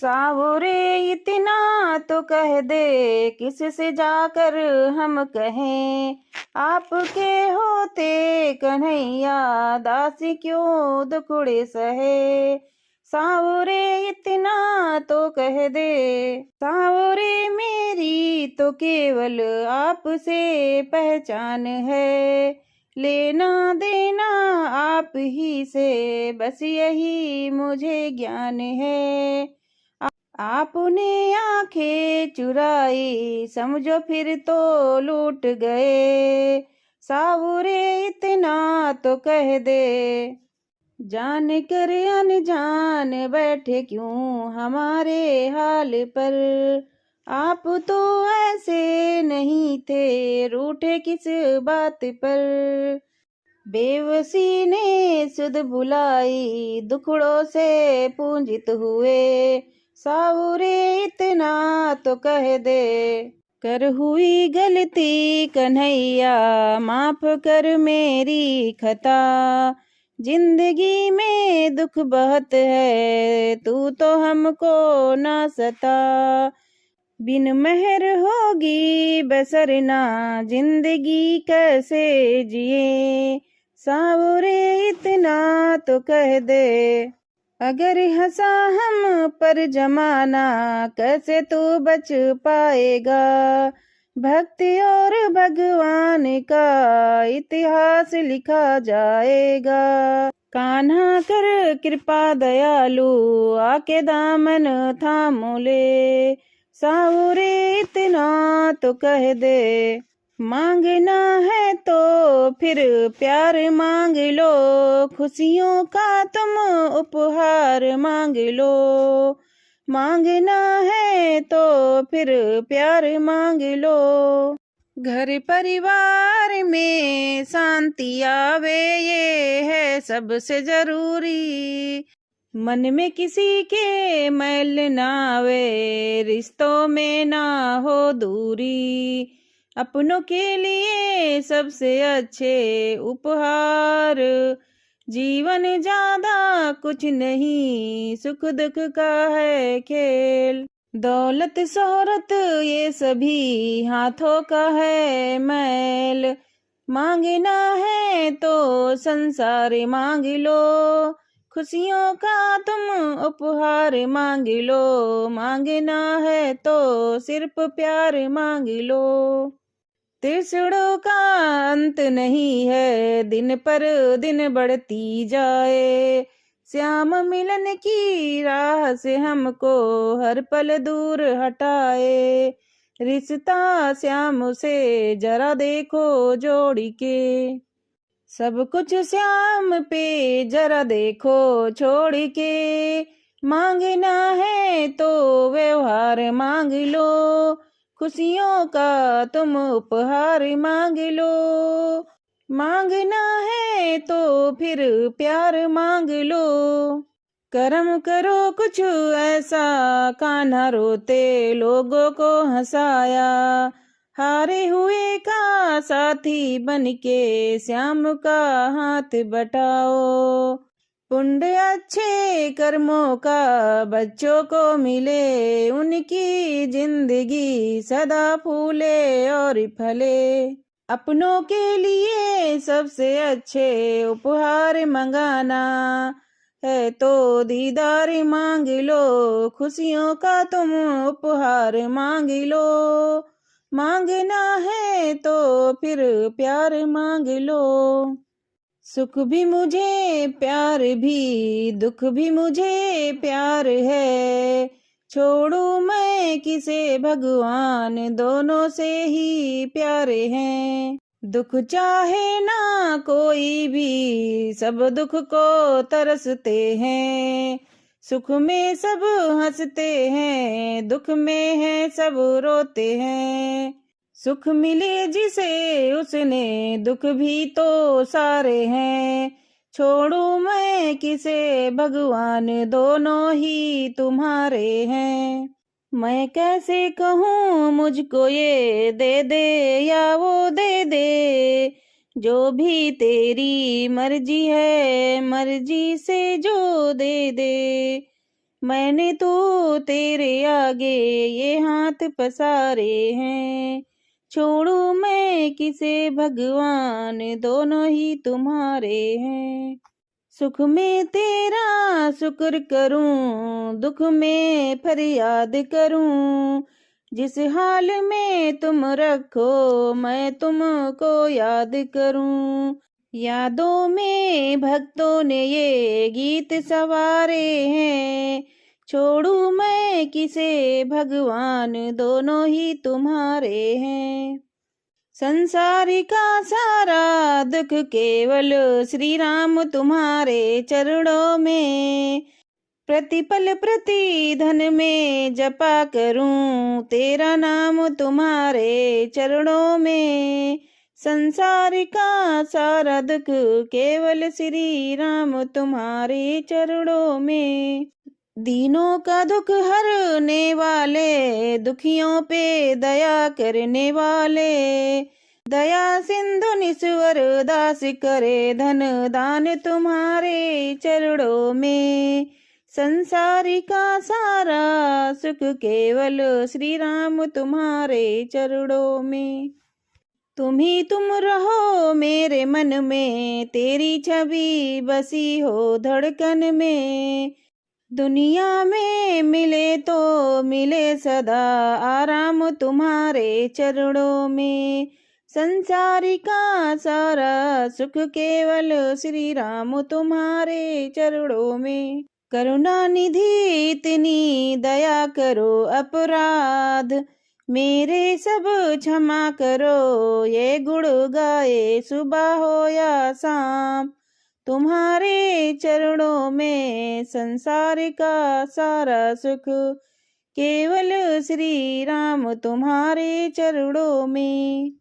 सावरे इतना तो कह दे, किससे जाकर हम कहें, आपके होते कन्हैया दासी क्यों दुखड़े सहे। सावरे इतना तो कह दे, सावरे मेरी तो केवल आपसे पहचान है, लेना देना आप ही से बस यही मुझे ज्ञान है। आपने आंखें चुराई समझो फिर तो लूट गए, सावरे इतना तो कह दे, जान कर अनजान बैठे क्यों हमारे हाल पर, आप तो ऐसे नहीं थे रूठे किस बात पर। बेवसी ने सुध बुलाई दुखड़ों से पूंजित हुए, सावरे इतना तो कह दे, कर हुई गलती कन्हैया माफ कर मेरी खता, जिंदगी में दुख बहुत है तू तो हमको ना सता, बिन मेहर होगी बसरना जिंदगी कैसे जिए, सावरे इतना तो कह दे, अगर हंसा हम पर जमाना कैसे तू बच पाएगा, भक्ति और भगवान का इतिहास लिखा जाएगा, कान्हा कर कृपा दयालु आके दामन थाम ले, सावरे इतना तो कह दे, मांगना है तो फिर प्यार मांग लो, खुशियों का तुम उपहार मांग लो, मांगना है तो फिर प्यार मांग लो, घर परिवार में शांति आवे ये है सबसे जरूरी, मन में किसी के मैल ना आवे रिश्तों में ना हो दूरी, अपनों के लिए सबसे अच्छे उपहार, जीवन ज्यादा कुछ नहीं सुख दुख का है खेल, दौलत शोहरत ये सभी हाथों का है मैल, मांगना है तो संसार मांग लो, खुशियों का तुम उपहार मांग लो, मांगना है तो सिर्फ प्यार मांग लो, तिसड़ों का अंत नहीं है दिन पर दिन बढ़ती जाए, श्याम मिलन की राह से हमको हर पल दूर हटाए, रिश्ता श्याम से जरा देखो जोड़ी के, सब कुछ श्याम पे जरा देखो छोड़ के, मांगना है तो व्यवहार मांग लो, खुशियों का तुम उपहार मांग लो, मांगना है तो फिर प्यार मांग लो, कर्म करो कुछ ऐसा कान्हा रोते लोगों को हंसाया, हारे हुए का साथी बनके श्याम का हाथ बटाओ, पुण्य अच्छे कर्मों का बच्चों को मिले, उनकी जिंदगी सदा फूले और फले, अपनों के लिए सबसे अच्छे उपहार मंगाना है तो दीदार मांग लो, खुशियों का तुम उपहार मांग लो, मांगना है तो फिर प्यार मांग लो, सुख भी मुझे प्यार भी दुख भी मुझे प्यार है, छोड़ू मैं किसे भगवान दोनों से ही प्यारे हैं, दुख चाहे ना कोई भी सब दुख को तरसते हैं, सुख में सब हंसते हैं दुख में है सब रोते हैं, सुख मिले जिसे उसने दुख भी तो सारे हैं, छोड़ू मैं किसे भगवान दोनों ही तुम्हारे हैं, मैं कैसे कहूँ मुझको ये दे दे या वो दे दे, जो भी तेरी मर्जी है मर्जी से जो दे दे, मैंने तो तेरे आगे ये हाथ पसारे हैं, छोड़ू मैं किसे भगवान, दोनों ही तुम्हारे हैं। सुख में तेरा शुक्र करूं, दुख में फरियाद करूं, जिस हाल में तुम रखो मैं तुमको याद करूं। यादों में भक्तों ने ये गीत सवारे हैं, छोड़ू मैं किसे भगवान, दोनों ही तुम्हारे हैं। संसार का सारा दुख केवल श्री राम तुम्हारे चरणों में, प्रतिपल प्रति धन में जपा करूं तेरा नाम तुम्हारे चरणों में। संसार का सारा दुख केवल श्री राम तुम्हारे चरणों में। दीनों का दुख हरने वाले, दुखियों पे दया करने वाले, दया सिंधु निस्वर दास करे धन दान तुम्हारे चरणों में। संसारी का सारा सुख केवल श्री राम तुम्हारे चरणों में। तुम ही तुम रहो मेरे मन में, तेरी छवि बसी हो धड़कन में। दुनिया में मिले तो मिले सदा आराम तुम्हारे चरणों में। संसारी का सारा सुख केवल श्री राम तुम्हारे चरणों में। करुणा निधि इतनी दया करो, अपराध मेरे सब क्षमा करो, ये गुण गाए सुबह हो या शाम। तुम्हारे चरणों में संसार का सारा सुख केवल श्री राम तुम्हारे चरणों में।